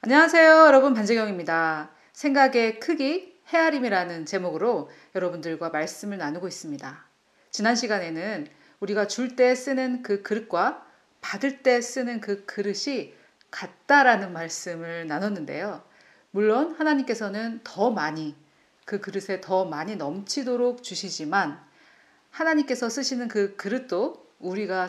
안녕하세요, 여러분. 반재경입니다. 생각의 크기, 헤아림이라는 제목으로 여러분들과 말씀을 나누고 있습니다. 지난 시간에는 우리가 줄 때 쓰는 그 그릇과 받을 때 쓰는 그 그릇이 같다라는 말씀을 나눴는데요. 물론 하나님께서는 더 많이, 그 그릇에 더 많이 넘치도록 주시지만 하나님께서 쓰시는 그 그릇도 우리가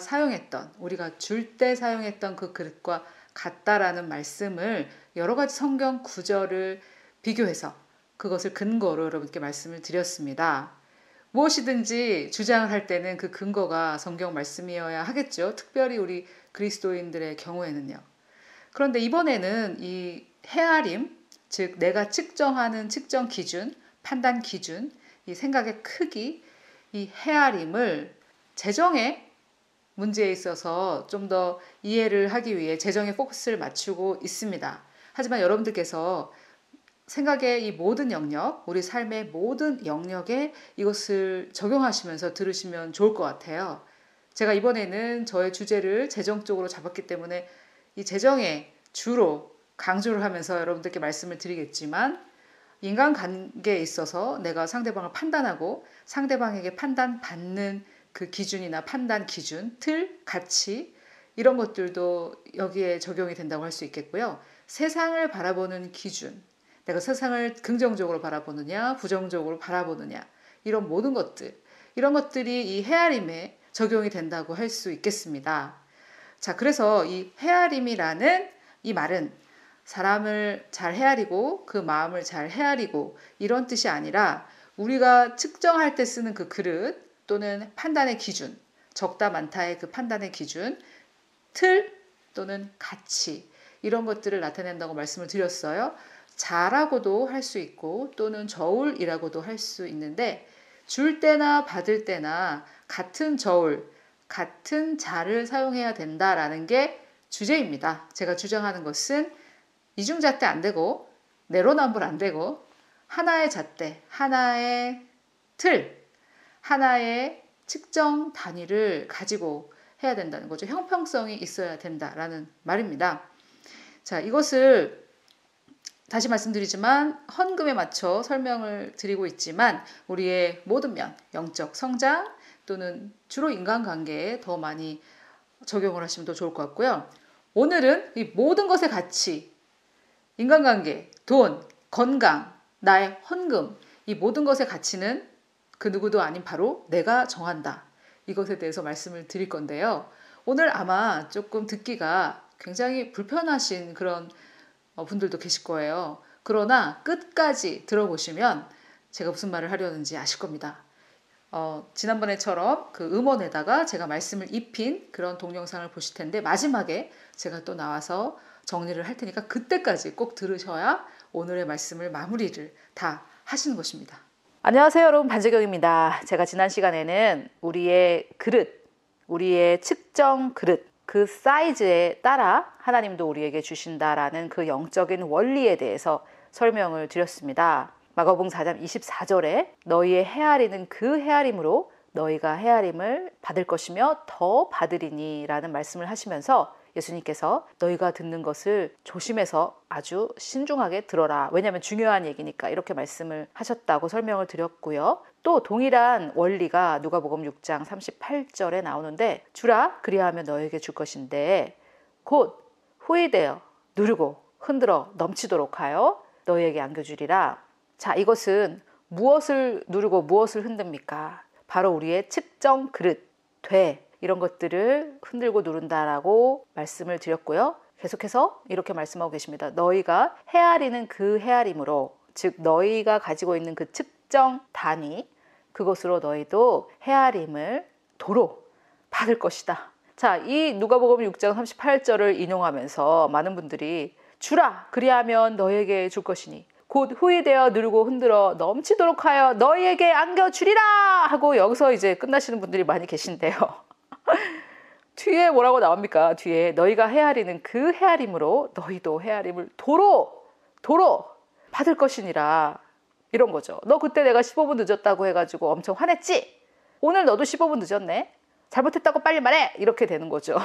줄 때 사용했던 그 그릇과 같다라는 말씀을 여러 가지 성경 구절을 비교해서 그것을 근거로 여러분께 말씀을 드렸습니다. 무엇이든지 주장을 할 때는 그 근거가 성경 말씀이어야 하겠죠. 특별히 우리 그리스도인들의 경우에는요. 그런데 이번에는 이 헤아림, 즉 내가 측정하는 측정 기준, 판단 기준, 이 생각의 크기, 이 헤아림을 재정의 문제에 있어서 좀 더 이해를 하기 위해 재정에 포커스를 맞추고 있습니다. 하지만 여러분들께서 생각의 이 모든 영역, 우리 삶의 모든 영역에 이것을 적용하시면서 들으시면 좋을 것 같아요. 제가 이번에는 저의 주제를 재정 쪽으로 잡았기 때문에 이 재정에 주로 강조를 하면서 여러분들께 말씀을 드리겠지만 인간관계에 있어서 내가 상대방을 판단하고 상대방에게 판단받는 그 기준이나 판단 기준, 틀, 가치 이런 것들도 여기에 적용이 된다고 할 수 있겠고요. 세상을 바라보는 기준, 내가 세상을 긍정적으로 바라보느냐, 부정적으로 바라보느냐 이런 모든 것들, 이런 것들이 이 헤아림에 적용이 된다고 할 수 있겠습니다. 자, 그래서 이 헤아림이라는 이 말은 사람을 잘 헤아리고 그 마음을 잘 헤아리고 이런 뜻이 아니라 우리가 측정할 때 쓰는 그 그릇 또는 판단의 기준, 적다 많다의 그 판단의 기준, 틀 또는 가치 이런 것들을 나타낸다고 말씀을 드렸어요. 자라고도 할 수 있고 또는 저울이라고도 할 수 있는데 줄 때나 받을 때나 같은 저울, 같은 자를 사용해야 된다라는 게 주제입니다. 제가 주장하는 것은 이중잣대 안 되고 내로남불 안 되고 하나의 잣대, 하나의 틀, 하나의 측정 단위를 가지고 해야 된다는 거죠. 형평성이 있어야 된다라는 말입니다. 자, 이것을 다시 말씀드리지만 헌금에 맞춰 설명을 드리고 있지만 우리의 모든 면, 영적 성장 또는 주로 인간관계에 더 많이 적용을 하시면 더 좋을 것 같고요. 오늘은 이 모든 것의 가치, 인간관계, 돈, 건강, 나의 헌금 이 모든 것의 가치는 그 누구도 아닌 바로 내가 정한다. 이것에 대해서 말씀을 드릴 건데요. 오늘 아마 조금 듣기가 굉장히 불편하신 그런 분들도 계실 거예요. 그러나 끝까지 들어보시면 제가 무슨 말을 하려는지 아실 겁니다. 지난번에처럼 그 음원에다가 제가 말씀을 입힌 그런 동영상을 보실 텐데 마지막에 제가 또 나와서 정리를 할 테니까 그때까지 꼭 들으셔야 오늘의 말씀을 마무리를 다 하시는 것입니다. 안녕하세요, 여러분. 반재경입니다. 제가 지난 시간에는 우리의 그릇, 우리의 측정 그릇, 그 사이즈에 따라 하나님도 우리에게 주신다라는 그 영적인 원리에 대해서 설명을 드렸습니다. 마가복음 4장 24절에 너희의 헤아리는 그 헤아림으로 너희가 헤아림을 받을 것이며 더 받으리니 라는 말씀을 하시면서 예수님께서 너희가 듣는 것을 조심해서 아주 신중하게 들어라. 왜냐하면 중요한 얘기니까 이렇게 말씀을 하셨다고 설명을 드렸고요. 또 동일한 원리가 누가복음 6장 38절에 나오는데 주라 그리하면 너에게 줄 것인데 곧 후이되어 누르고 흔들어 넘치도록 하여 너희에게 안겨주리라. 자, 이것은 무엇을 누르고 무엇을 흔듭니까? 바로 우리의 측정 그릇, 이런 것들을 흔들고 누른다라고 말씀을 드렸고요. 계속해서 이렇게 말씀하고 계십니다. 너희가 헤아리는 그 헤아림으로, 즉 너희가 가지고 있는 그 측정 단위, 그것으로 너희도 헤아림을 도로 받을 것이다. 자, 이 누가복음 6장 38절을 인용하면서 많은 분들이 주라 그리하면 너희에게 줄 것이니 곧 후이되어 누르고 흔들어 넘치도록 하여 너희에게 안겨주리라 하고 여기서 이제 끝나시는 분들이 많이 계신데요. 뒤에 뭐라고 나옵니까? 뒤에 너희가 헤아리는 그 헤아림으로 너희도 헤아림을 도로 받을 것이니라. 이런 거죠. 너 그때 내가 15분 늦었다고 해가지고 엄청 화냈지? 오늘 너도 15분 늦었네? 잘못했다고 빨리 말해! 이렇게 되는 거죠.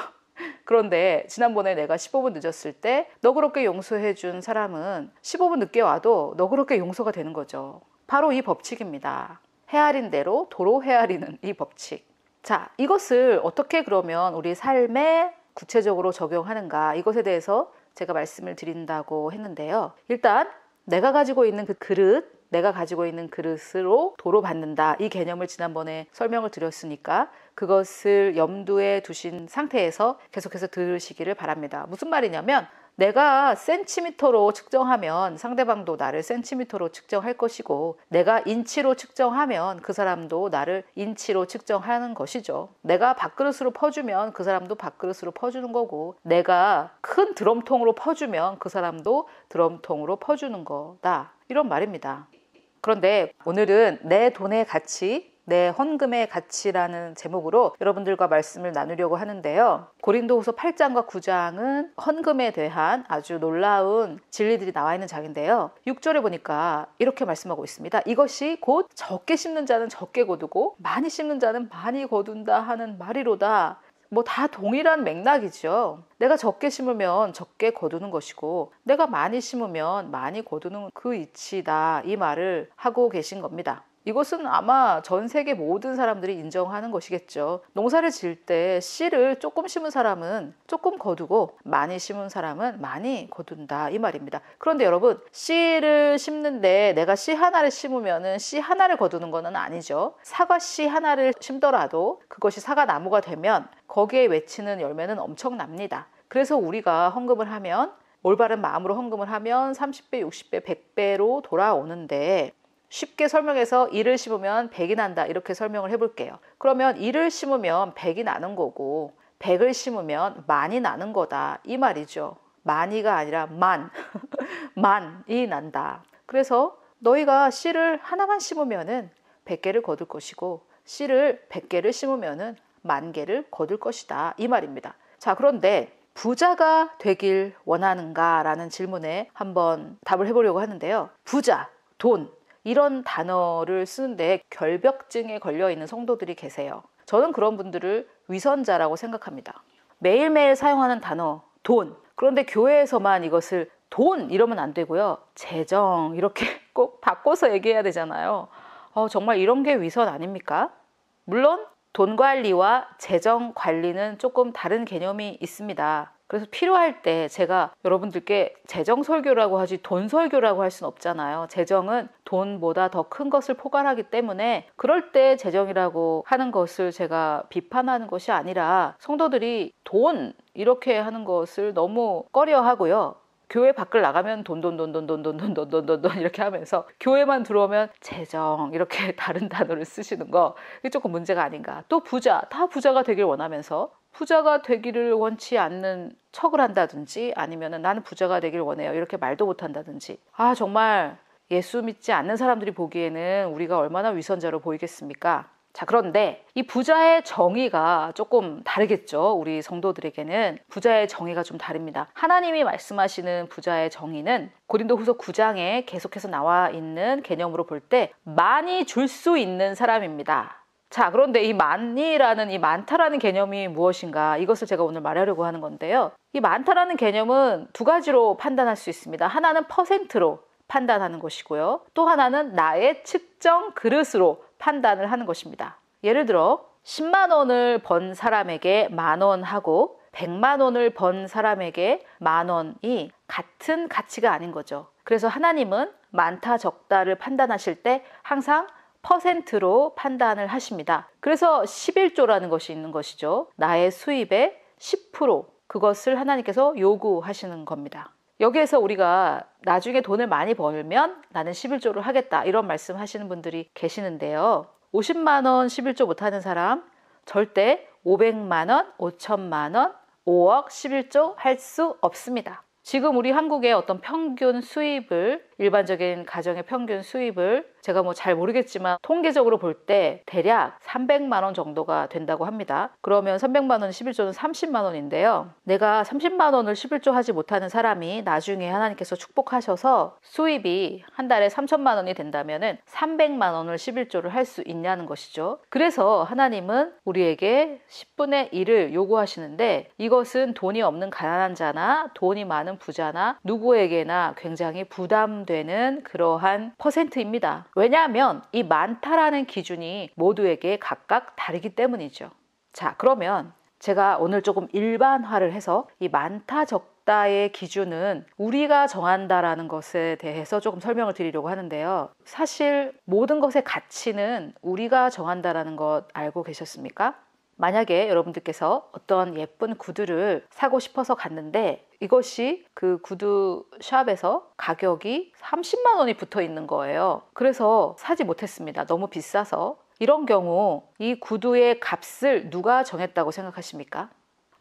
그런데 지난번에 내가 15분 늦었을 때 너그럽게 용서해 준 사람은 15분 늦게 와도 너그럽게 용서가 되는 거죠. 바로 이 법칙입니다. 헤아린 대로 도로 헤아리는 이 법칙. 자, 이것을 어떻게 그러면 우리 삶에 구체적으로 적용하는가, 이것에 대해서 제가 말씀을 드린다고 했는데요. 일단 내가 가지고 있는 그 그릇, 내가 가지고 있는 그릇으로 도로 받는다, 이 개념을 지난번에 설명을 드렸으니까 그것을 염두에 두신 상태에서 계속해서 들으시기를 바랍니다. 무슨 말이냐면, 내가 센티미터로 측정하면 상대방도 나를 센티미터로 측정할 것이고, 내가 인치로 측정하면 그 사람도 나를 인치로 측정하는 것이죠. 내가 밥그릇으로 퍼주면 그 사람도 밥그릇으로 퍼주는 거고, 내가 큰 드럼통으로 퍼주면 그 사람도 드럼통으로 퍼주는 거다, 이런 말입니다. 그런데 오늘은 내 돈의 가치, 내 헌금의 가치라는 제목으로 여러분들과 말씀을 나누려고 하는데요. 고린도후서 8장과 9장은 헌금에 대한 아주 놀라운 진리들이 나와 있는 장인데요. 6절에 보니까 이렇게 말씀하고 있습니다. 이것이 곧 적게 심는 자는 적게 거두고 많이 심는 자는 많이 거둔다 하는 말이로다. 뭐 다 동일한 맥락이죠. 내가 적게 심으면 적게 거두는 것이고, 내가 많이 심으면 많이 거두는 그 이치다, 이 말을 하고 계신 겁니다. 이것은 아마 전 세계 모든 사람들이 인정하는 것이겠죠. 농사를 지을 때 씨를 조금 심은 사람은 조금 거두고 많이 심은 사람은 많이 거둔다, 이 말입니다. 그런데 여러분, 씨를 심는데 내가 씨 하나를 심으면 씨 하나를 거두는 것은 아니죠. 사과 씨 하나를 심더라도 그것이 사과 나무가 되면 거기에 맺히는 열매는 엄청납니다. 그래서 우리가 헌금을 하면, 올바른 마음으로 헌금을 하면 30배, 60배, 100배로 돌아오는데, 쉽게 설명해서 1을 심으면 100이 난다, 이렇게 설명을 해볼게요. 그러면 1을 심으면 100이 나는 거고, 100을 심으면 만이 나는 거다, 이 말이죠. 만이가 아니라 만이 난다. 그래서 너희가 씨를 하나만 심으면 100개를 거둘 것이고, 씨를 100개를 심으면 10,000개를 거둘 것이다, 이 말입니다. 자, 그런데 부자가 되길 원하는가 라는 질문에 한번 답을 해보려고 하는데요. 부자, 돈, 이런 단어를 쓰는데 결벽증에 걸려있는 성도들이 계세요. 저는 그런 분들을 위선자라고 생각합니다. 매일매일 사용하는 단어, 돈. 그런데 교회에서만 이것을 돈 이러면 안 되고요. 재정, 이렇게 꼭 바꿔서 얘기해야 되잖아요. 정말 이런 게 위선 아닙니까? 물론 돈 관리와 재정 관리는 조금 다른 개념이 있습니다. 그래서 필요할 때 제가 여러분들께 재정 설교라고 하지 돈 설교라고 할 수는 없잖아요. 재정은 돈보다 더 큰 것을 포괄하기 때문에 그럴 때 재정이라고 하는 것을 제가 비판하는 것이 아니라, 성도들이 돈 이렇게 하는 것을 너무 꺼려하고요. 교회 밖을 나가면 돈 이렇게 하면서 교회만 들어오면 재정 이렇게 다른 단어를 쓰시는 거, 이게 조금 문제가 아닌가. 또 부자, 다 부자가 되길 원하면서 부자가 되기를 원치 않는 척을 한다든지, 아니면 나는 부자가 되길 원해요 이렇게 말도 못한다든지, 정말 예수 믿지 않는 사람들이 보기에는 우리가 얼마나 위선자로 보이겠습니까? 자, 그런데 이 부자의 정의가 조금 다르겠죠. 우리 성도들에게는 부자의 정의가 좀 다릅니다. 하나님이 말씀하시는 부자의 정의는 고린도후서 9장에 계속해서 나와 있는 개념으로 볼 때 많이 줄 수 있는 사람입니다. 자, 그런데 이 많이라는, 이 많다라는 개념이 무엇인가, 이것을 제가 오늘 말하려고 하는 건데요. 이 많다라는 개념은 두 가지로 판단할 수 있습니다. 하나는 퍼센트로 판단하는 것이고요. 또 하나는 나의 측정 그릇으로 판단을 하는 것입니다. 예를 들어 10만 원을 번 사람에게 10,000원 하고 100만 원을 번 사람에게 10,000원이 같은 가치가 아닌 거죠. 그래서 하나님은 많다 적다를 판단하실 때 항상 퍼센트로 판단을 하십니다. 그래서 11조라는 것이 있는 것이죠. 나의 수입의 10%, 그것을 하나님께서 요구하시는 겁니다. 여기에서 우리가 나중에 돈을 많이 벌면 나는 11조를 하겠다, 이런 말씀 하시는 분들이 계시는데요. 50만 원 11조 못하는 사람 절대 500만 원, 5천만 원, 5억 11조 할 수 없습니다. 지금 우리 한국의 어떤 평균 수입을, 일반적인 가정의 평균 수입을 제가 뭐 잘 모르겠지만 통계적으로 볼 때 대략 300만 원 정도가 된다고 합니다. 그러면 300만 원 11조는 30만 원인데요. 내가 30만 원을 11조 하지 못하는 사람이 나중에 하나님께서 축복하셔서 수입이 한 달에 3천만 원이 된다면은 300만 원을 11조를 할 수 있냐는 것이죠. 그래서 하나님은 우리에게 10분의 1을 요구하시는데, 이것은 돈이 없는 가난한 자나 돈이 많은 부자나 누구에게나 굉장히 부담되는 그러한 퍼센트입니다. 왜냐하면 이 많다라는 기준이 모두에게 각각 다르기 때문이죠. 자, 그러면 제가 오늘 조금 일반화를 해서 이 많다 적다의 기준은 우리가 정한다라는 것에 대해서 조금 설명을 드리려고 하는데요. 사실 모든 것의 가치는 우리가 정한다라는 것 알고 계셨습니까? 만약에 여러분들께서 어떤 예쁜 구두를 사고 싶어서 갔는데 이것이 그 구두 샵에서 가격이 30만 원이 붙어 있는 거예요. 그래서 사지 못했습니다. 너무 비싸서. 이런 경우 이 구두의 값을 누가 정했다고 생각하십니까?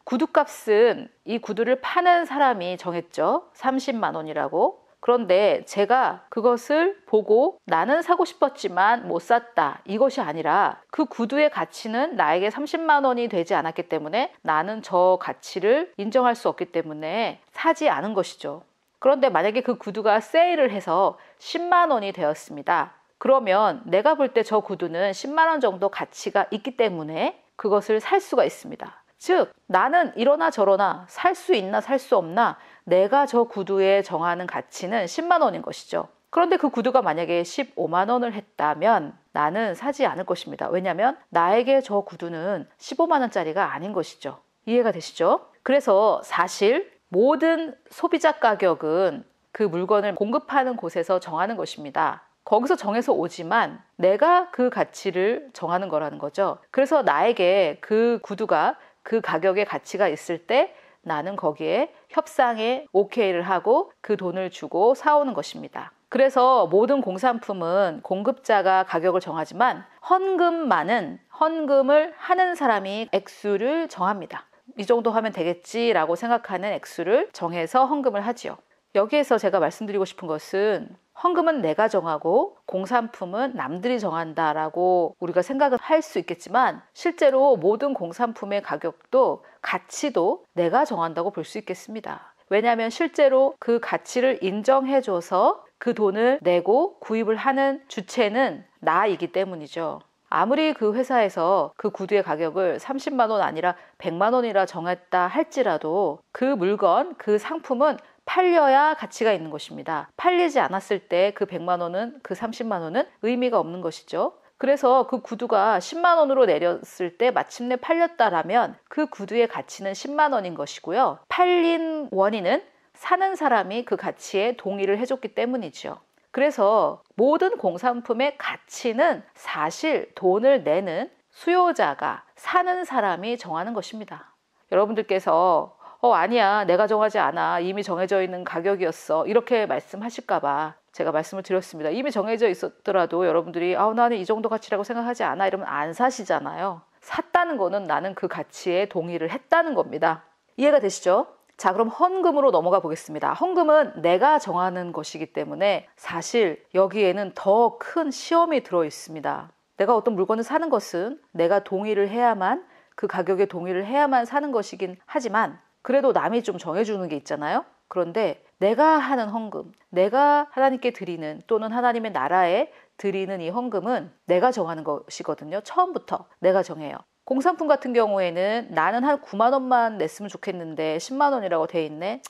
구두값은 이 구두를 파는 사람이 정했죠. 30만 원이라고. 그런데 제가 그것을 보고 나는 사고 싶었지만 못 샀다, 이것이 아니라 그 구두의 가치는 나에게 30만 원이 되지 않았기 때문에 나는 저 가치를 인정할 수 없기 때문에 사지 않은 것이죠. 그런데 만약에 그 구두가 세일을 해서 10만 원이 되었습니다. 그러면 내가 볼 때 저 구두는 10만 원 정도 가치가 있기 때문에 그것을 살 수가 있습니다. 즉, 나는 이러나 저러나 살 수 있나 살 수 없나 내가 저 구두에 정하는 가치는 10만 원인 것이죠. 그런데 그 구두가 만약에 15만 원을 했다면 나는 사지 않을 것입니다. 왜냐하면 나에게 저 구두는 15만 원짜리가 아닌 것이죠. 이해가 되시죠? 그래서 사실 모든 소비자 가격은 그 물건을 공급하는 곳에서 정하는 것입니다. 거기서 정해서 오지만 내가 그 가치를 정하는 거라는 거죠. 그래서 나에게 그 구두가 그 가격의 가치가 있을 때 나는 거기에 협상에 오케이를 하고 그 돈을 주고 사오는 것입니다. 그래서 모든 공산품은 공급자가 가격을 정하지만 헌금을 하는 사람이 액수를 정합니다. 이 정도 하면 되겠지라고 생각하는 액수를 정해서 헌금을 하지요. 여기에서 제가 말씀드리고 싶은 것은 헌금은 내가 정하고 공산품은 남들이 정한다라고 우리가 생각을 할 수 있겠지만 실제로 모든 공산품의 가격도 가치도 내가 정한다고 볼 수 있겠습니다. 왜냐하면 실제로 그 가치를 인정해줘서 그 돈을 내고 구입을 하는 주체는 나이기 때문이죠. 아무리 그 회사에서 그 구두의 가격을 30만 원 아니라 100만 원이라 정했다 할지라도 그 물건, 그 상품은 팔려야 가치가 있는 것입니다. 팔리지 않았을 때 그 100만 원은, 그 30만 원은 의미가 없는 것이죠. 그래서 그 구두가 10만 원으로 내렸을 때 마침내 팔렸다라면 그 구두의 가치는 10만 원인 것이고요. 팔린 원인은 사는 사람이 그 가치에 동의를 해줬기 때문이죠. 그래서 모든 공산품의 가치는 사실 돈을 내는 수요자가, 사는 사람이 정하는 것입니다. 여러분들께서 아니야, 내가 정하지 않아, 이미 정해져 있는 가격이었어, 이렇게 말씀하실까봐 제가 말씀을 드렸습니다. 이미 정해져 있었더라도 여러분들이 나는 이 정도 가치라고 생각하지 않아, 이러면 안 사시잖아요. 샀다는 거는 나는 그 가치에 동의를 했다는 겁니다. 이해가 되시죠? 자, 그럼 헌금으로 넘어가 보겠습니다. 헌금은 내가 정하는 것이기 때문에 사실 여기에는 더 큰 시험이 들어 있습니다. 내가 어떤 물건을 사는 것은 내가 동의를 해야만, 그 가격에 동의를 해야만 사는 것이긴 하지만 그래도 남이 좀 정해주는 게 있잖아요. 그런데 내가 하는 헌금, 내가 하나님께 드리는, 또는 하나님의 나라에 드리는 이 헌금은 내가 정하는 것이거든요. 처음부터 내가 정해요. 공산품 같은 경우에는 나는 한 9만 원만 냈으면 좋겠는데 10만 원이라고 돼 있네.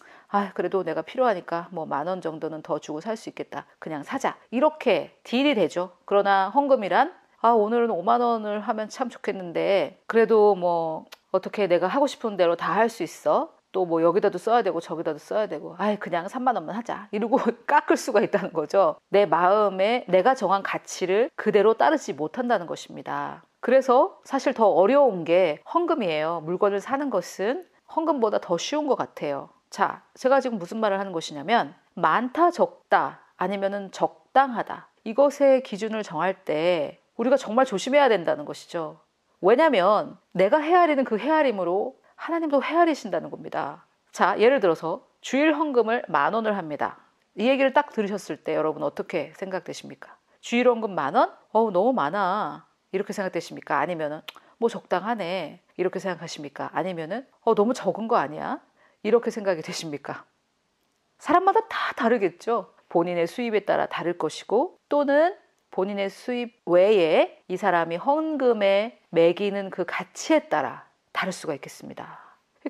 그래도 내가 필요하니까 뭐 만 원 정도는 더 주고 살 수 있겠다, 그냥 사자, 이렇게 딜이 되죠. 그러나 헌금이란 오늘은 5만 원을 하면 참 좋겠는데 그래도 뭐 어떻게 내가 하고 싶은 대로 다 할 수 있어? 또 뭐 여기다도 써야 되고 저기다도 써야 되고 그냥 3만 원만 하자, 이러고 깎을 수가 있다는 거죠. 내 마음에 내가 정한 가치를 그대로 따르지 못한다는 것입니다. 그래서 사실 더 어려운 게 헌금이에요. 물건을 사는 것은 헌금보다 더 쉬운 것 같아요. 자, 제가 지금 무슨 말을 하는 것이냐면 많다 적다 아니면은 적당하다, 이것의 기준을 정할 때 우리가 정말 조심해야 된다는 것이죠. 왜냐하면 내가 헤아리는 그 헤아림으로 하나님도 헤아리신다는 겁니다. 자, 예를 들어서 주일 헌금을 10,000원을 합니다. 이 얘기를 딱 들으셨을 때 여러분 어떻게 생각되십니까? 주일원금 10,000원? 너무 많아. 이렇게 생각되십니까? 아니면은 뭐 적당하네. 이렇게 생각하십니까? 아니면은 너무 적은 거 아니야? 이렇게 생각이 되십니까? 사람마다 다 다르겠죠. 본인의 수입에 따라 다를 것이고 또는 본인의 수입 외에 이 사람이 헌금에 매기는 그 가치에 따라 다를 수가 있겠습니다.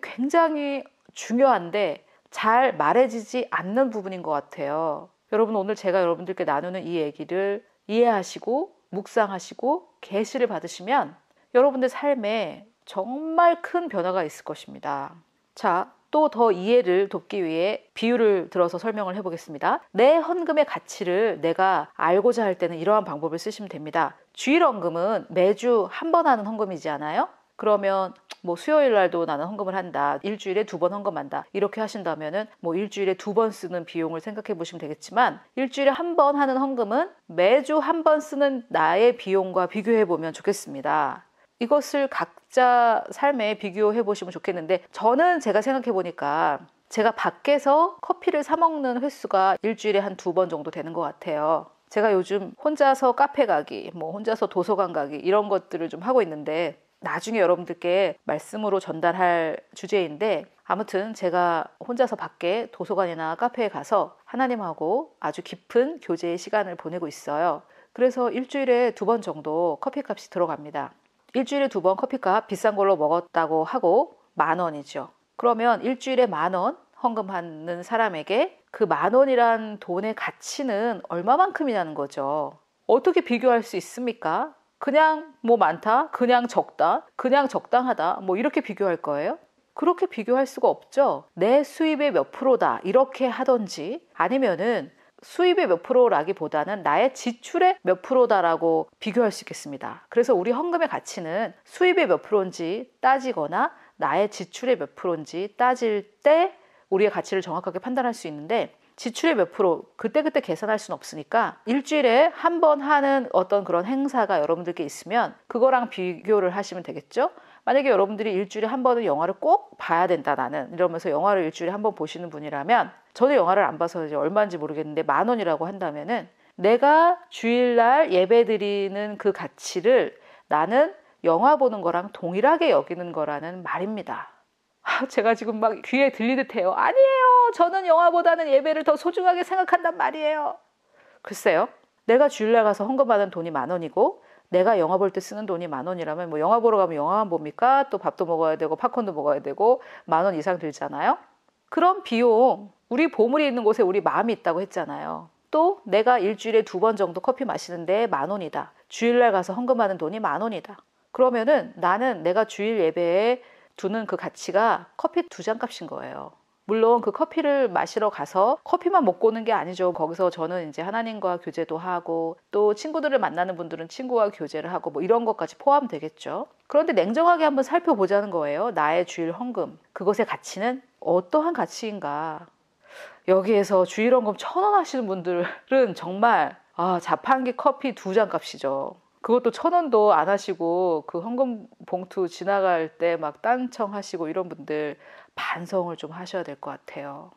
굉장히 중요한데 잘 말해지지 않는 부분인 것 같아요. 여러분 오늘 제가 여러분들께 나누는 이 얘기를 이해하시고 묵상하시고 계시를 받으시면 여러분들 삶에 정말 큰 변화가 있을 것입니다. 자, 또 더 이해를 돕기 위해 비유를 들어서 설명을 해보겠습니다. 내 헌금의 가치를 내가 알고자 할 때는 이러한 방법을 쓰시면 됩니다. 주일 헌금은 매주 한 번 하는 헌금이지 않아요? 그러면 뭐 수요일 날도 나는 헌금을 한다. 일주일에 2번 헌금한다. 이렇게 하신다면은 뭐 일주일에 2번 쓰는 비용을 생각해 보시면 되겠지만 일주일에 한 번 하는 헌금은 매주 한 번 쓰는 나의 비용과 비교해 보면 좋겠습니다. 이것을 각자 삶에 비교해 보시면 좋겠는데 저는 제가 생각해 보니까 제가 밖에서 커피를 사 먹는 횟수가 일주일에 한 2번 정도 되는 것 같아요. 제가 요즘 혼자서 카페 가기, 뭐 혼자서 도서관 가기 이런 것들을 좀 하고 있는데 나중에 여러분들께 말씀으로 전달할 주제인데 아무튼 제가 혼자서 밖에 도서관이나 카페에 가서 하나님하고 아주 깊은 교제의 시간을 보내고 있어요. 그래서 일주일에 2번 정도 커피값이 들어갑니다. 일주일에 2번 커피값 비싼 걸로 먹었다고 하고 10,000원이죠. 그러면 일주일에 10,000원 헌금하는 사람에게 그 10,000원이란 돈의 가치는 얼마만큼이냐는 거죠. 어떻게 비교할 수 있습니까? 그냥 뭐 많다, 그냥 적다, 그냥 적당하다 뭐 이렇게 비교할 거예요? 그렇게 비교할 수가 없죠. 내 수입의 몇 프로다 이렇게 하던지 아니면은 수입의 몇 프로라기보다는 나의 지출의 몇 프로다라고 비교할 수 있겠습니다. 그래서 우리 헌금의 가치는 수입의 몇 프로인지 따지거나 나의 지출의 몇 프로인지 따질 때 우리의 가치를 정확하게 판단할 수 있는데 지출의 몇 프로 그때그때 계산할 수는 없으니까 일주일에 한 번 하는 어떤 그런 행사가 여러분들께 있으면 그거랑 비교를 하시면 되겠죠. 만약에 여러분들이 일주일에 한 번은 영화를 꼭 봐야 된다 나는 이러면서 영화를 일주일에 한 번 보시는 분이라면 저는 영화를 안 봐서 이제 얼마인지 모르겠는데 10,000원이라고 한다면은 내가 주일날 예배 드리는 그 가치를 나는 영화 보는 거랑 동일하게 여기는 거라는 말입니다. 제가 지금 막 귀에 들리듯 해요. 아니에요. 저는 영화보다는 예배를 더 소중하게 생각한단 말이에요. 글쎄요. 내가 주일날 가서 헌금받은 돈이 10,000원이고 내가 영화 볼 때 쓰는 돈이 10,000원이라면 뭐 영화 보러 가면 영화만 봅니까? 또 밥도 먹어야 되고 팝콘도 먹어야 되고 10,000원 이상 들잖아요. 그런 비용 우리 보물이 있는 곳에 우리 마음이 있다고 했잖아요. 또 내가 일주일에 2번 정도 커피 마시는데 10,000원이다. 주일날 가서 헌금하는 돈이 10,000원이다. 그러면은 나는 내가 주일 예배에 두는 그 가치가 커피 2잔 값인 거예요. 물론 그 커피를 마시러 가서 커피만 먹고 오는 게 아니죠. 거기서 저는 이제 하나님과 교제도 하고 또 친구들을 만나는 분들은 친구와 교제를 하고 뭐 이런 것까지 포함되겠죠. 그런데 냉정하게 한번 살펴보자는 거예요. 나의 주일 헌금. 그것의 가치는 어떠한 가치인가. 여기에서 주일 헌금 1,000원 하시는 분들은 정말 자판기 커피 2잔 값이죠. 그것도 1,000원도 안 하시고 그 헌금 봉투 지나갈 때 막 딴청 하시고 이런 분들 반성을 좀 하셔야 될 것 같아요.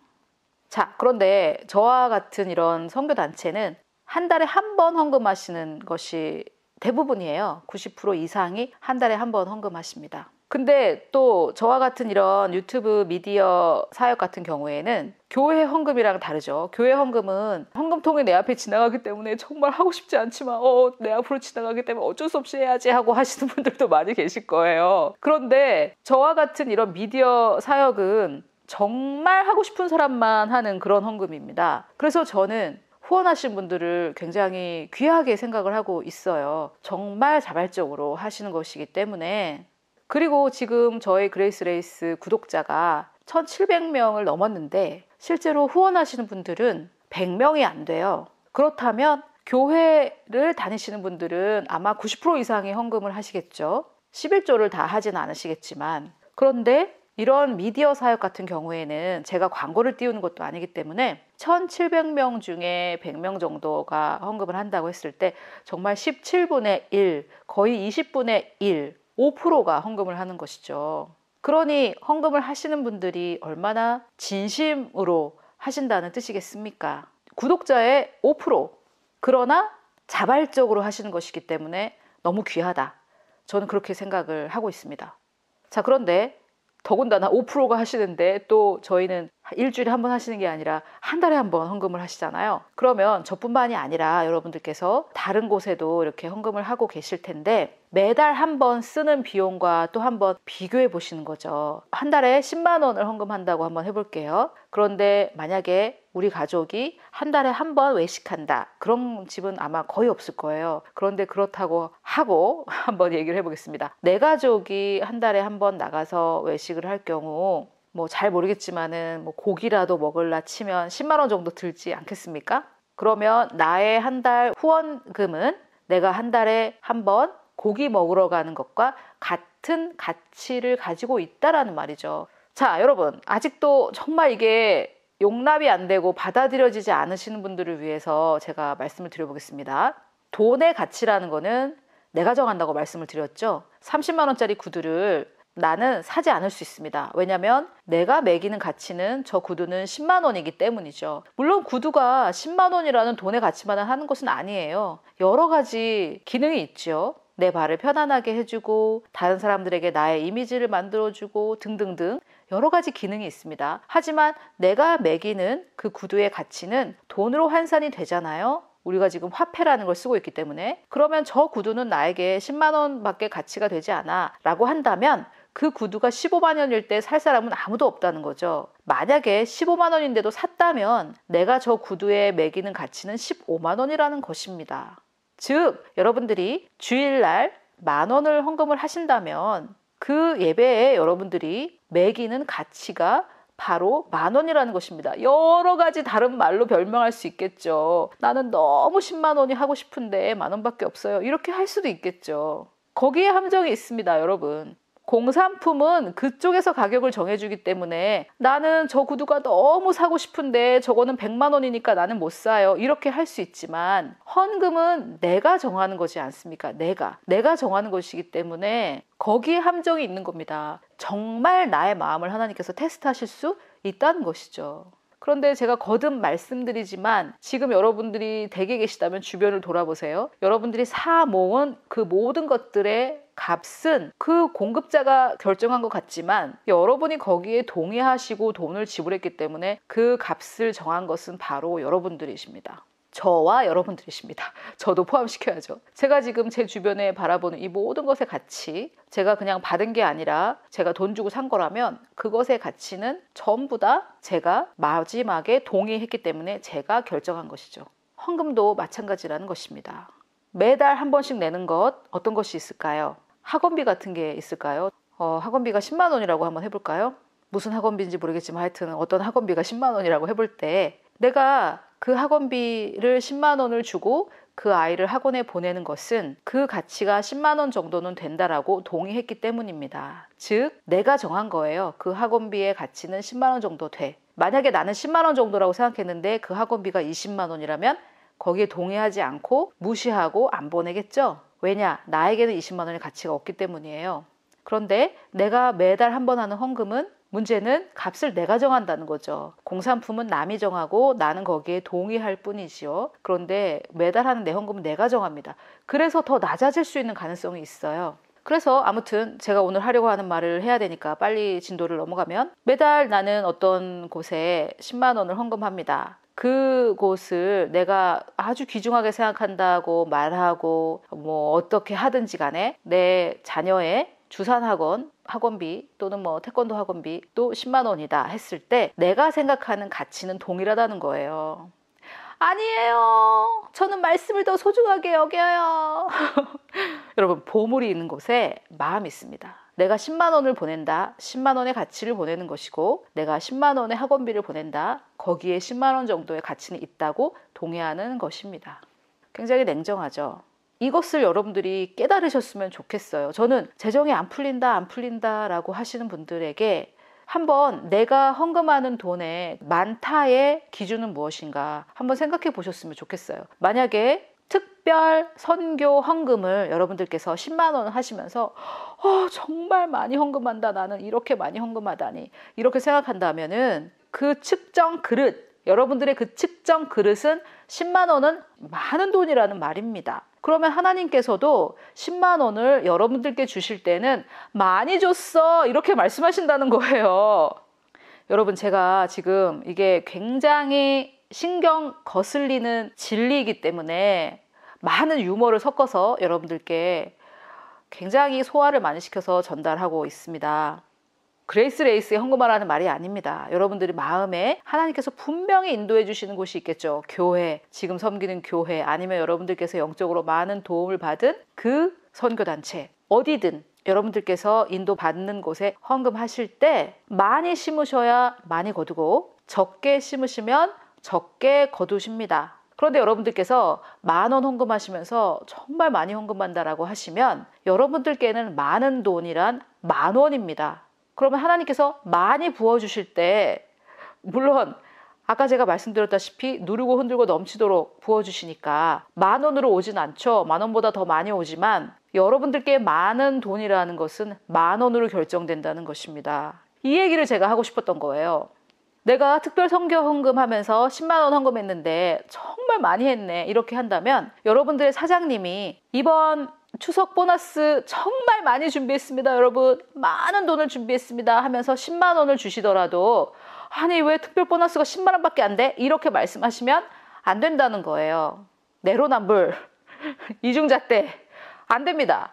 자, 그런데 저와 같은 이런 선교단체는 한 달에 한 번 헌금하시는 것이 대부분이에요. 90% 이상이 한 달에 한 번 헌금하십니다. 근데 또 저와 같은 이런 유튜브 미디어 사역 같은 경우에는 교회 헌금이랑 다르죠. 교회 헌금은 헌금통이 내 앞에 지나가기 때문에 정말 하고 싶지 않지만 내 앞으로 지나가기 때문에 어쩔 수 없이 해야지 하고 하시는 분들도 많이 계실 거예요. 그런데 저와 같은 이런 미디어 사역은 정말 하고 싶은 사람만 하는 그런 헌금입니다. 그래서 저는 후원하신 분들을 굉장히 귀하게 생각을 하고 있어요. 정말 자발적으로 하시는 것이기 때문에. 그리고 지금 저희 그레이스 레이스 구독자가 1,700명을 넘었는데 실제로 후원하시는 분들은 100명이 안 돼요. 그렇다면 교회를 다니시는 분들은 아마 90% 이상의 헌금을 하시겠죠. 11조를 다 하지는 않으시겠지만 그런데 이런 미디어 사역 같은 경우에는 제가 광고를 띄우는 것도 아니기 때문에 1,700명 중에 100명 정도가 헌금을 한다고 했을 때 정말 17분의 1, 거의 20분의 1 5%가 헌금을 하는 것이죠. 그러니 헌금을 하시는 분들이 얼마나 진심으로 하신다는 뜻이겠습니까? 구독자의 5%. 그러나 자발적으로 하시는 것이기 때문에 너무 귀하다. 저는 그렇게 생각을 하고 있습니다. 자, 그런데 더군다나 5%가 하시는데 또 저희는 일주일에 한 번 하시는 게 아니라 한 달에 한 번 헌금을 하시잖아요. 그러면 저뿐만이 아니라 여러분들께서 다른 곳에도 이렇게 헌금을 하고 계실 텐데 매달 한 번 쓰는 비용과 또 한 번 비교해 보시는 거죠. 한 달에 10만 원을 헌금한다고 한번 해볼게요. 그런데 만약에 우리 가족이 한 달에 한 번 외식한다. 그런 집은 아마 거의 없을 거예요. 그런데 그렇다고 하고 한번 얘기를 해보겠습니다. 내 가족이 한 달에 한 번 나가서 외식을 할 경우 뭐 잘 모르겠지만은 뭐 고기라도 먹을라 치면 10만 원 정도 들지 않겠습니까? 그러면 나의 한 달 후원금은 내가 한 달에 한 번 고기 먹으러 가는 것과 같은 가치를 가지고 있다라는 말이죠. 자, 여러분, 아직도 정말 이게 용납이 안 되고 받아들여지지 않으시는 분들을 위해서 제가 말씀을 드려보겠습니다. 돈의 가치라는 거는 내가 정한다고 말씀을 드렸죠. 30만 원짜리 구두를 나는 사지 않을 수 있습니다. 왜냐하면 내가 매기는 가치는 저 구두는 10만 원이기 때문이죠. 물론 구두가 10만 원이라는 돈의 가치만 하는 것은 아니에요. 여러 가지 기능이 있죠. 내 발을 편안하게 해주고 다른 사람들에게 나의 이미지를 만들어주고 등등등 여러 가지 기능이 있습니다. 하지만 내가 매기는 그 구두의 가치는 돈으로 환산이 되잖아요. 우리가 지금 화폐라는 걸 쓰고 있기 때문에. 그러면 저 구두는 나에게 10만 원밖에 가치가 되지 않아 라고 한다면 그 구두가 15만 원일 때 살 사람은 아무도 없다는 거죠. 만약에 15만 원인데도 샀다면 내가 저 구두에 매기는 가치는 15만 원이라는 것입니다. 즉 여러분들이 주일날 10,000원을 헌금을 하신다면 그 예배에 여러분들이 매기는 가치가 바로 10,000원이라는 것입니다. 여러 가지 다른 말로 별명할 수 있겠죠. 나는 너무 10만 원이 하고 싶은데 10,000원밖에 없어요. 이렇게 할 수도 있겠죠. 거기에 함정이 있습니다, 여러분. 공산품은 그쪽에서 가격을 정해주기 때문에 나는 저 구두가 너무 사고 싶은데 저거는 100만 원이니까 나는 못 사요. 이렇게 할 수 있지만 헌금은 내가 정하는 것이 않습니까? 내가 정하는 것이기 때문에 거기에 함정이 있는 겁니다. 정말 나의 마음을 하나님께서 테스트하실 수 있다는 것이죠. 그런데 제가 거듭 말씀드리지만 지금 여러분들이 댁에 계시다면 주변을 돌아보세요. 여러분들이 사 모은 그 모든 것들의 값은 그 공급자가 결정한 것 같지만 여러분이 거기에 동의하시고 돈을 지불했기 때문에 그 값을 정한 것은 바로 여러분들이십니다. 저와 여러분들이십니다. 저도 포함시켜야죠. 제가 지금 제 주변에 바라보는 이 모든 것의 가치, 제가 그냥 받은 게 아니라 제가 돈 주고 산 거라면 그것의 가치는 전부 다 제가 마지막에 동의했기 때문에 제가 결정한 것이죠. 헌금도 마찬가지라는 것입니다. 매달 한 번씩 내는 것 어떤 것이 있을까요? 학원비 같은 게 있을까요? 학원비가 10만 원이라고 한번 해볼까요? 무슨 학원비인지 모르겠지만 하여튼 어떤 학원비가 10만 원이라고 해볼 때 내가 그 학원비를 10만 원을 주고 그 아이를 학원에 보내는 것은 그 가치가 10만 원 정도는 된다라고 동의했기 때문입니다. 즉 내가 정한 거예요. 그 학원비의 가치는 10만 원 정도 돼. 만약에 나는 10만 원 정도라고 생각했는데 그 학원비가 20만 원이라면 거기에 동의하지 않고 무시하고 안 보내겠죠? 왜냐? 나에게는 20만 원의 가치가 없기 때문이에요. 그런데 내가 매달 한 번 하는 헌금은 문제는 값을 내가 정한다는 거죠. 공산품은 남이 정하고 나는 거기에 동의할 뿐이지요. 그런데 매달 하는 내 헌금은 내가 정합니다. 그래서 더 낮아질 수 있는 가능성이 있어요. 그래서 아무튼 제가 오늘 하려고 하는 말을 해야 되니까 빨리 진도를 넘어가면 매달 나는 어떤 곳에 10만 원을 헌금합니다. 그곳을 내가 아주 귀중하게 생각한다고 말하고 뭐 어떻게 하든지 간에 내 자녀의 주산학원 학원비 또는 뭐 태권도 학원비 또 10만 원이다 했을 때 내가 생각하는 가치는 동일하다는 거예요. 아니에요. 저는 말씀을 더 소중하게 여겨요. 여러분, 보물이 있는 곳에 마음이 있습니다. 내가 10만 원을 보낸다. 10만 원의 가치를 보내는 것이고 내가 10만 원의 학원비를 보낸다. 거기에 10만 원 정도의 가치는 있다고 동의하는 것입니다. 굉장히 냉정하죠. 이것을 여러분들이 깨달으셨으면 좋겠어요. 저는 재정이 안 풀린다 라고 하시는 분들에게 한번 내가 헌금하는 돈의 많다의 기준은 무엇인가 한번 생각해 보셨으면 좋겠어요. 만약에 특별 선교 헌금을 여러분들께서 10만 원 하시면서 정말 많이 헌금한다, 나는 이렇게 많이 헌금하다니 이렇게 생각한다면은 그 측정 그릇 여러분들의 그 측정 그릇은 10만 원은 많은 돈이라는 말입니다. 그러면 하나님께서도 10만 원을 여러분들께 주실 때는 많이 줬어 이렇게 말씀하신다는 거예요. 여러분, 제가 지금 이게 굉장히 신경 거슬리는 진리이기 때문에 많은 유머를 섞어서 여러분들께 굉장히 소화를 많이 시켜서 전달하고 있습니다. 그레이스 레이스에 헌금하라는 말이 아닙니다. 여러분들이 마음에 하나님께서 분명히 인도해 주시는 곳이 있겠죠. 교회, 지금 섬기는 교회, 아니면 여러분들께서 영적으로 많은 도움을 받은 그 선교단체, 어디든 여러분들께서 인도받는 곳에 헌금하실 때 많이 심으셔야 많이 거두고 적게 심으시면 적게 거두십니다. 그런데 여러분들께서 10,000원 헌금하시면서 정말 많이 헌금한다라고 하시면 여러분들께는 많은 돈이란 10,000원입니다. 그러면 하나님께서 많이 부어주실 때, 물론 아까 제가 말씀드렸다시피 누르고 흔들고 넘치도록 부어주시니까 10,000원으로 오진 않죠. 10,000원보다 더 많이 오지만 여러분들께 많은 돈이라는 것은 10,000원으로 결정된다는 것입니다. 이 얘기를 제가 하고 싶었던 거예요. 내가 특별 선교 헌금하면서 10만 원 헌금했는데 정말 많이 했네 이렇게 한다면 여러분들의 사장님이 이번 추석 보너스 정말 많이 준비했습니다. 여러분 많은 돈을 준비했습니다 하면서 10만 원을 주시더라도 아니 왜 특별 보너스가 10만 원밖에 안 돼? 이렇게 말씀하시면 안 된다는 거예요. 내로남불 이중잣대 안 됩니다.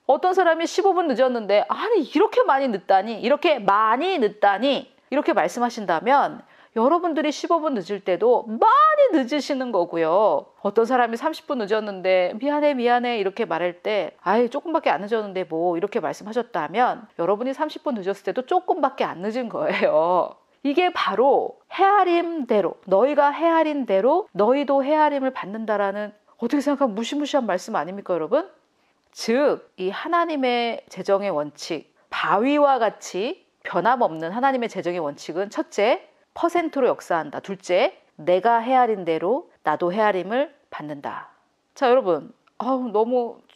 어떤 사람이 15분 늦었는데 아니 이렇게 많이 늦다니 이렇게 많이 늦다니 이렇게 말씀하신다면 여러분들이 15분 늦을 때도 많이 늦으시는 거고요. 어떤 사람이 30분 늦었는데 미안해 이렇게 말할 때 아이 조금밖에 안 늦었는데 뭐 이렇게 말씀하셨다면 여러분이 30분 늦었을 때도 조금밖에 안 늦은 거예요. 이게 바로 헤아림대로 너희가 헤아린 대로 너희도 헤아림을 받는다라는 어떻게 생각하면 무시무시한 말씀 아닙니까 여러분? 즉 이 하나님의 재정의 원칙 바위와 같이 변함없는 하나님의 재정의 원칙은 첫째, 퍼센트로 역사한다. 둘째, 내가 헤아린 대로 나도 헤아림을 받는다. 자, 여러분,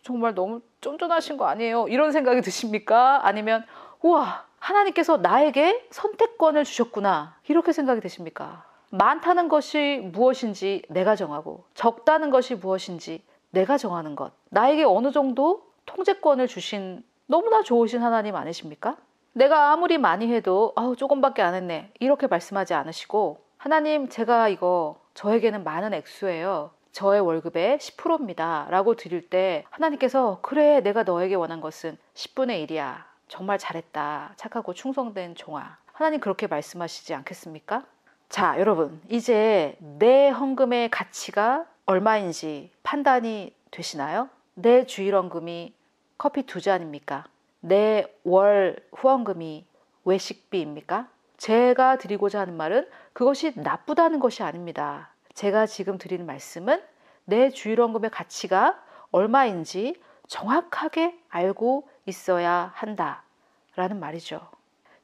정말 너무 쫀쫀하신 거 아니에요? 이런 생각이 드십니까? 아니면 우와, 하나님께서 나에게 선택권을 주셨구나. 이렇게 생각이 되십니까? 많다는 것이 무엇인지 내가 정하고 적다는 것이 무엇인지 내가 정하는 것. 나에게 어느 정도 통제권을 주신 너무나 좋으신 하나님 아니십니까? 내가 아무리 많이 해도 조금밖에 안 했네 이렇게 말씀하지 않으시고 하나님 제가 이거 저에게는 많은 액수예요. 저의 월급의 10%입니다 라고 드릴 때 하나님께서 그래 내가 너에게 원한 것은 10분의 1이야. 정말 잘했다. 착하고 충성된 종아. 하나님 그렇게 말씀하시지 않겠습니까? 자 여러분 이제 내 헌금의 가치가 얼마인지 판단이 되시나요? 내 주일 헌금이 커피 2잔입니까? 내 월 후원금이 외식비입니까? 제가 드리고자 하는 말은 그것이 나쁘다는 것이 아닙니다. 제가 지금 드리는 말씀은 내 주일원금의 가치가 얼마인지 정확하게 알고 있어야 한다라는 말이죠.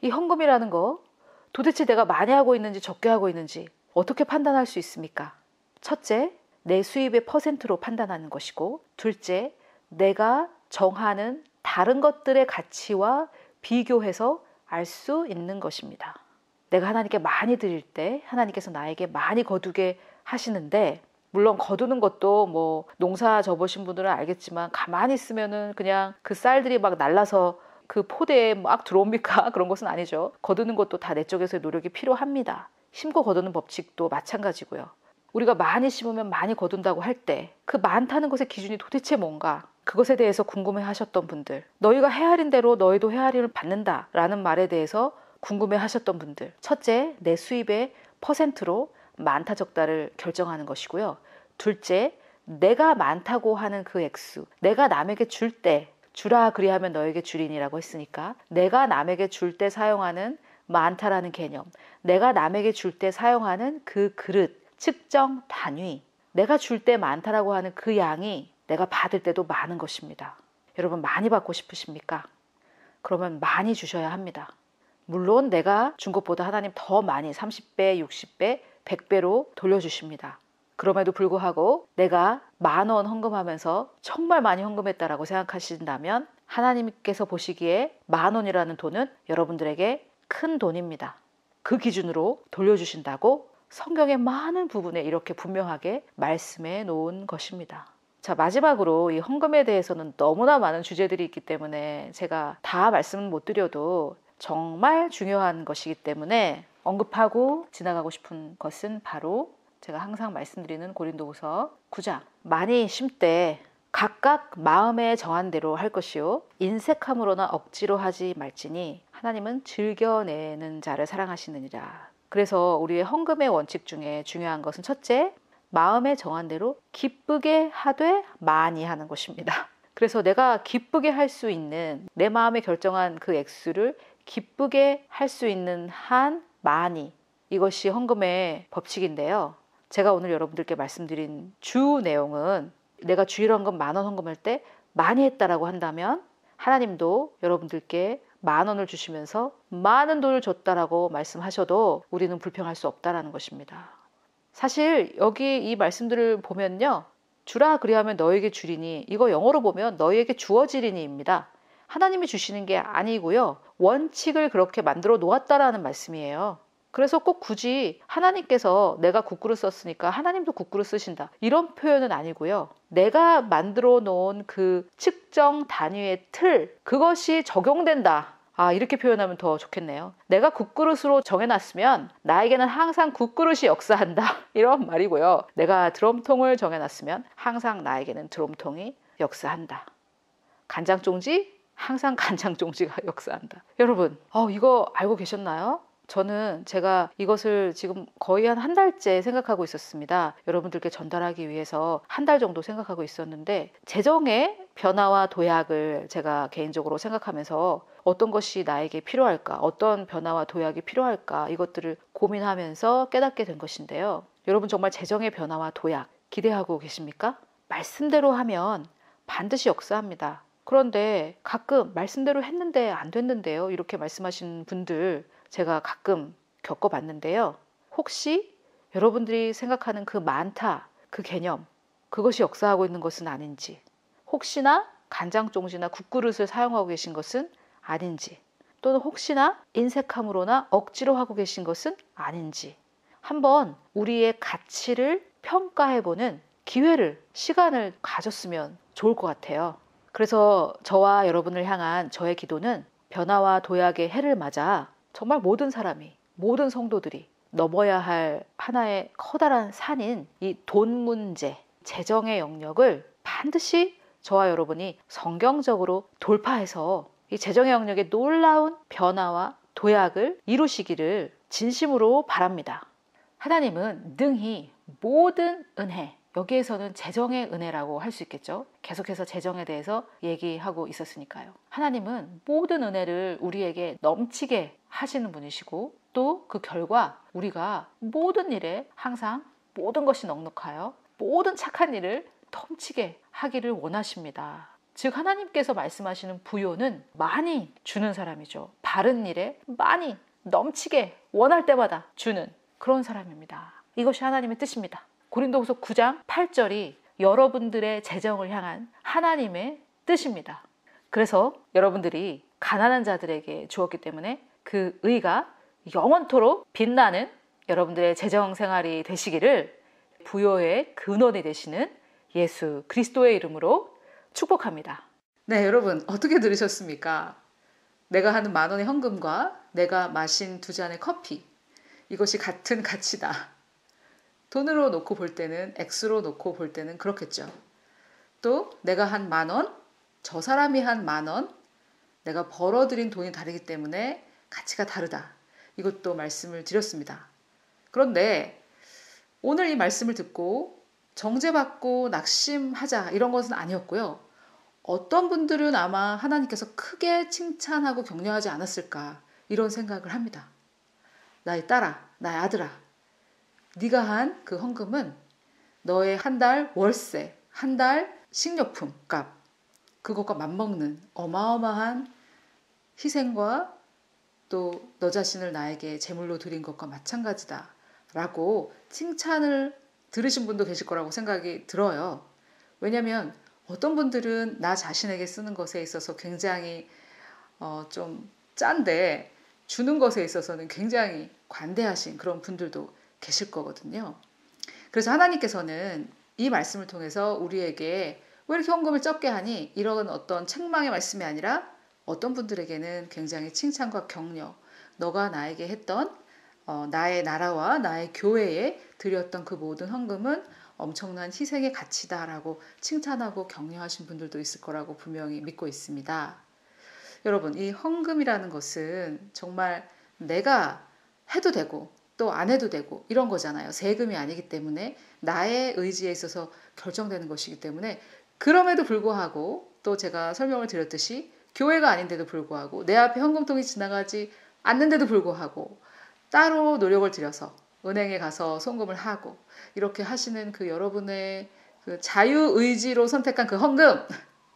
이 헌금이라는 거 도대체 내가 많이 하고 있는지 적게 하고 있는지 어떻게 판단할 수 있습니까? 첫째, 내 수입의 퍼센트로 판단하는 것이고 둘째, 내가 정하는 다른 것들의 가치와 비교해서 알 수 있는 것입니다. 내가 하나님께 많이 드릴 때 하나님께서 나에게 많이 거두게 하시는데 물론 거두는 것도 뭐 농사 접으신 분들은 알겠지만 가만히 있으면은 그냥 그 쌀들이 막 날라서 그 포대에 막 들어옵니까? 그런 것은 아니죠. 거두는 것도 다 내 쪽에서의 노력이 필요합니다. 심고 거두는 법칙도 마찬가지고요. 우리가 많이 심으면 많이 거둔다고 할 때 그 많다는 것의 기준이 도대체 뭔가 그것에 대해서 궁금해 하셨던 분들 너희가 헤아린 대로 너희도 헤아림을 받는다라는 말에 대해서 궁금해 하셨던 분들 첫째, 내 수입의 퍼센트로 많다 적다를 결정하는 것이고요. 둘째, 내가 많다고 하는 그 액수 내가 남에게 줄 때 주라 그리하면 너에게 주리니라고 했으니까 내가 남에게 줄 때 사용하는 많다라는 개념 내가 남에게 줄 때 사용하는 그 그릇 측정 단위 내가 줄 때 많다라고 하는 그 양이 내가 받을 때도 많은 것입니다. 여러분 많이 받고 싶으십니까? 그러면 많이 주셔야 합니다. 물론 내가 준 것보다 하나님 더 많이 30배, 60배, 100배로 돌려주십니다. 그럼에도 불구하고 내가 10,000원 헌금하면서 정말 많이 헌금했다라고 생각하신다면 하나님께서 보시기에 10,000원이라는 돈은 여러분들에게 큰 돈입니다. 그 기준으로 돌려주신다고 성경의 많은 부분에 이렇게 분명하게 말씀해 놓은 것입니다. 자, 마지막으로 이 헌금에 대해서는 너무나 많은 주제들이 있기 때문에 제가 다 말씀은 못 드려도 정말 중요한 것이기 때문에 언급하고 지나가고 싶은 것은 바로 제가 항상 말씀드리는 고린도후서 9장. 많이 심되 각각 마음에 정한 대로 할 것이요 인색함으로나 억지로 하지 말지니 하나님은 즐겨내는 자를 사랑하시느니라. 그래서 우리의 헌금의 원칙 중에 중요한 것은 첫째, 마음에 정한 대로 기쁘게 하되 많이 하는 것입니다. 그래서 내가 기쁘게 할 수 있는, 내 마음에 결정한 그 액수를 기쁘게 할 수 있는 한 많이, 이것이 헌금의 법칙인데요. 제가 오늘 여러분들께 말씀드린 주 내용은 내가 주일 헌금 10,000원 헌금할 때 많이 했다라고 한다면 하나님도 여러분들께 10,000원을 주시면서 많은 돈을 줬다라고 말씀하셔도 우리는 불평할 수 없다라는 것입니다. 사실 여기 이 말씀들을 보면요, 주라 그리하면 너에게 주리니, 이거 영어로 보면 너희에게 주어지리니입니다. 하나님이 주시는 게 아니고요, 원칙을 그렇게 만들어 놓았다라는 말씀이에요. 그래서 꼭 굳이 하나님께서 내가 국구를 썼으니까 하나님도 국구를 쓰신다, 이런 표현은 아니고요, 내가 만들어 놓은 그 측정 단위의 틀, 그것이 적용된다, 이렇게 표현하면 더 좋겠네요. 내가 국그릇으로 정해놨으면 나에게는 항상 국그릇이 역사한다, 이런 말이고요. 내가 드럼통을 정해놨으면 항상 나에게는 드럼통이 역사한다. 간장종지, 항상 간장종지가 역사한다. 여러분, 이거 알고 계셨나요? 저는 제가 이것을 지금 거의 한 달째 생각하고 있었습니다. 여러분들께 전달하기 위해서 한 달 정도 생각하고 있었는데, 재정의 변화와 도약을 제가 개인적으로 생각하면서 어떤 것이 나에게 필요할까, 어떤 변화와 도약이 필요할까, 이것들을 고민하면서 깨닫게 된 것인데요. 여러분, 정말 재정의 변화와 도약 기대하고 계십니까? 말씀대로 하면 반드시 역사합니다. 그런데 가끔 말씀대로 했는데 안 됐는데요, 이렇게 말씀하시는 분들 제가 가끔 겪어봤는데요. 혹시 여러분들이 생각하는 그 많다, 그 개념, 그것이 역사하고 있는 것은 아닌지, 혹시나 간장종지나 국그릇을 사용하고 계신 것은 아닌지, 또는 혹시나 인색함으로나 억지로 하고 계신 것은 아닌지, 한번 우리의 가치를 평가해보는 기회를, 시간을 가졌으면 좋을 것 같아요. 그래서 저와 여러분을 향한 저의 기도는 변화와 도약의 해를 맞아 정말 모든 사람이, 모든 성도들이 넘어야 할 하나의 커다란 산인 이 돈 문제, 재정의 영역을 반드시 저와 여러분이 성경적으로 돌파해서 이 재정의 영역의 놀라운 변화와 도약을 이루시기를 진심으로 바랍니다. 하나님은 능히 모든 은혜, 여기에서는 재정의 은혜라고 할 수 있겠죠. 계속해서 재정에 대해서 얘기하고 있었으니까요. 하나님은 모든 은혜를 우리에게 넘치게 하시는 분이시고, 또 그 결과 우리가 모든 일에 항상 모든 것이 넉넉하여 모든 착한 일을 넘치게 하기를 원하십니다. 즉, 하나님께서 말씀하시는 부요는 많이 주는 사람이죠. 바른 일에 많이 넘치게 원할 때마다 주는 그런 사람입니다. 이것이 하나님의 뜻입니다. 고린도후서 9장 8절이 여러분들의 재정을 향한 하나님의 뜻입니다. 그래서 여러분들이 가난한 자들에게 주었기 때문에 그 의가 영원토록 빛나는 여러분들의 재정 생활이 되시기를 부요의 근원이 되시는 예수 그리스도의 이름으로 축복합니다. 네, 여러분 어떻게 들으셨습니까? 내가 하는 10,000원의 헌금과 내가 마신 2잔의 커피, 이것이 같은 가치다. 돈으로 놓고 볼 때는, 액수로 놓고 볼 때는 그렇겠죠. 또 내가 한 10,000원, 저 사람이 한 10,000원, 내가 벌어들인 돈이 다르기 때문에 가치가 다르다. 이것도 말씀을 드렸습니다. 그런데 오늘 이 말씀을 듣고 정죄받고 낙심하자, 이런 것은 아니었고요. 어떤 분들은 아마 하나님께서 크게 칭찬하고 격려하지 않았을까, 이런 생각을 합니다. 나의 딸아, 나의 아들아, 네가 한 그 헌금은 너의 한 달 월세, 한 달 식료품 값, 그것과 맞먹는 어마어마한 희생과 또 너 자신을 나에게 제물로 드린 것과 마찬가지다 라고 칭찬을 들으신 분도 계실 거라고 생각이 들어요. 왜냐하면 어떤 분들은 나 자신에게 쓰는 것에 있어서 굉장히 좀 짠데, 주는 것에 있어서는 굉장히 관대하신 그런 분들도 계실 거거든요. 그래서 하나님께서는 이 말씀을 통해서 우리에게 왜 이렇게 헌금을 적게 하니? 이런 어떤 책망의 말씀이 아니라 어떤 분들에게는 굉장히 칭찬과 격려, 너가 나에게 했던 나의 나라와 나의 교회에 드렸던 그 모든 헌금은 엄청난 희생의 가치다라고 칭찬하고 격려하신 분들도 있을 거라고 분명히 믿고 있습니다. 여러분, 이 헌금이라는 것은 정말 내가 해도 되고 또 안 해도 되고 이런 거잖아요. 세금이 아니기 때문에 나의 의지에 있어서 결정되는 것이기 때문에 그럼에도 불구하고 또 제가 설명을 드렸듯이 교회가 아닌데도 불구하고 내 앞에 헌금통이 지나가지 않는데도 불구하고 따로 노력을 들여서 은행에 가서 송금을 하고 이렇게 하시는 그 여러분의 그 자유의지로 선택한 그 헌금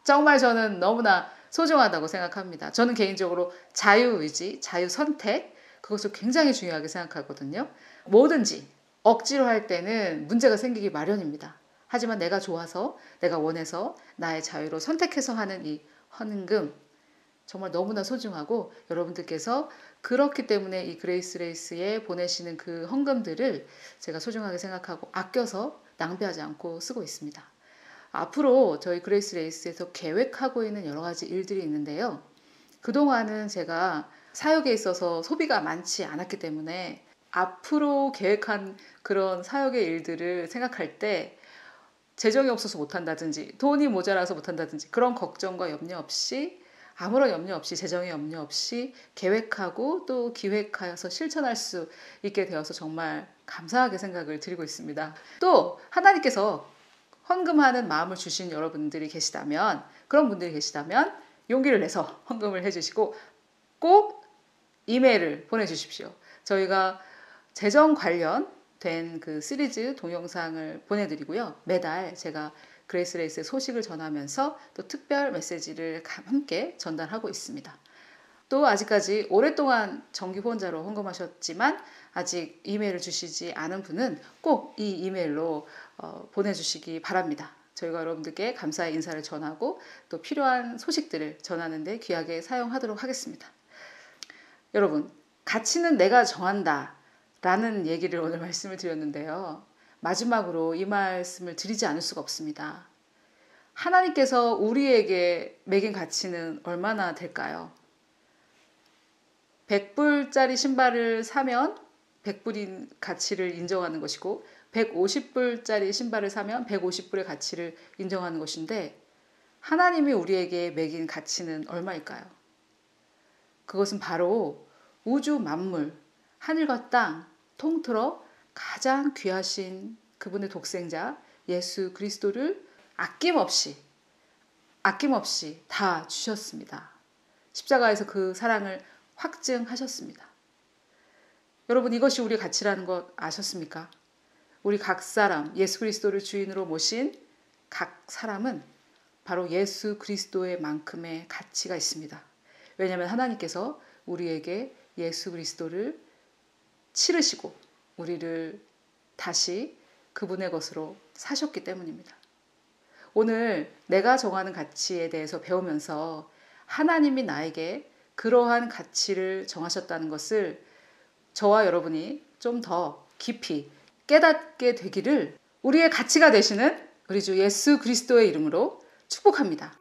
정말 저는 너무나 소중하다고 생각합니다. 저는 개인적으로 자유의지, 자유선택 그것을 굉장히 중요하게 생각하거든요. 뭐든지 억지로 할 때는 문제가 생기기 마련입니다. 하지만 내가 좋아서 내가 원해서 나의 자유로 선택해서 하는 이 헌금 정말 너무나 소중하고 여러분들께서 그렇기 때문에 이 그레이스 레이스에 보내시는 그 헌금들을 제가 소중하게 생각하고 아껴서 낭비하지 않고 쓰고 있습니다. 앞으로 저희 그레이스 레이스에서 계획하고 있는 여러 가지 일들이 있는데요. 그동안은 제가 사역에 있어서 소비가 많지 않았기 때문에 앞으로 계획한 그런 사역의 일들을 생각할 때 재정이 없어서 못한다든지 돈이 모자라서 못한다든지 그런 걱정과 염려 없이 아무런 염려 없이 재정의 염려 없이 계획하고 또 기획하여서 실천할 수 있게 되어서 정말 감사하게 생각을 드리고 있습니다. 또 하나님께서 헌금하는 마음을 주신 여러분들이 계시다면 그런 분들이 계시다면 용기를 내서 헌금을 해주시고 꼭 이메일을 보내주십시오. 저희가 재정 관련된 그 시리즈 동영상을 보내드리고요. 매달 제가 그레이스 레이스의 소식을 전하면서 또 특별 메시지를 함께 전달하고 있습니다. 또 아직까지 오랫동안 정기 후원자로 헌금하셨지만 아직 이메일을 주시지 않은 분은 꼭 이 이메일로 보내주시기 바랍니다. 저희가 여러분들께 감사의 인사를 전하고 또 필요한 소식들을 전하는 데 귀하게 사용하도록 하겠습니다. 여러분, 가치는 내가 정한다 라는 얘기를 오늘 말씀을 드렸는데요. 마지막으로 이 말씀을 드리지 않을 수가 없습니다. 하나님께서 우리에게 매긴 가치는 얼마나 될까요? 100불짜리 신발을 사면 100불인 가치를 인정하는 것이고 150불짜리 신발을 사면 150불의 가치를 인정하는 것인데 하나님이 우리에게 매긴 가치는 얼마일까요? 그것은 바로 우주 만물, 하늘과 땅 통틀어 가장 귀하신 그분의 독생자 예수 그리스도를 아낌없이 다 주셨습니다. 십자가에서 그 사랑을 확증하셨습니다. 여러분 이것이 우리의 가치라는 것 아셨습니까? 우리 각 사람 예수 그리스도를 주인으로 모신 각 사람은 바로 예수 그리스도의 만큼의 가치가 있습니다. 왜냐하면 하나님께서 우리에게 예수 그리스도를 치르시고 우리를 다시 그분의 것으로 사셨기 때문입니다. 오늘 내가 정하는 가치에 대해서 배우면서 하나님이 나에게 그러한 가치를 정하셨다는 것을 저와 여러분이 좀 더 깊이 깨닫게 되기를 우리의 가치가 되시는 우리 주 예수 그리스도의 이름으로 축복합니다.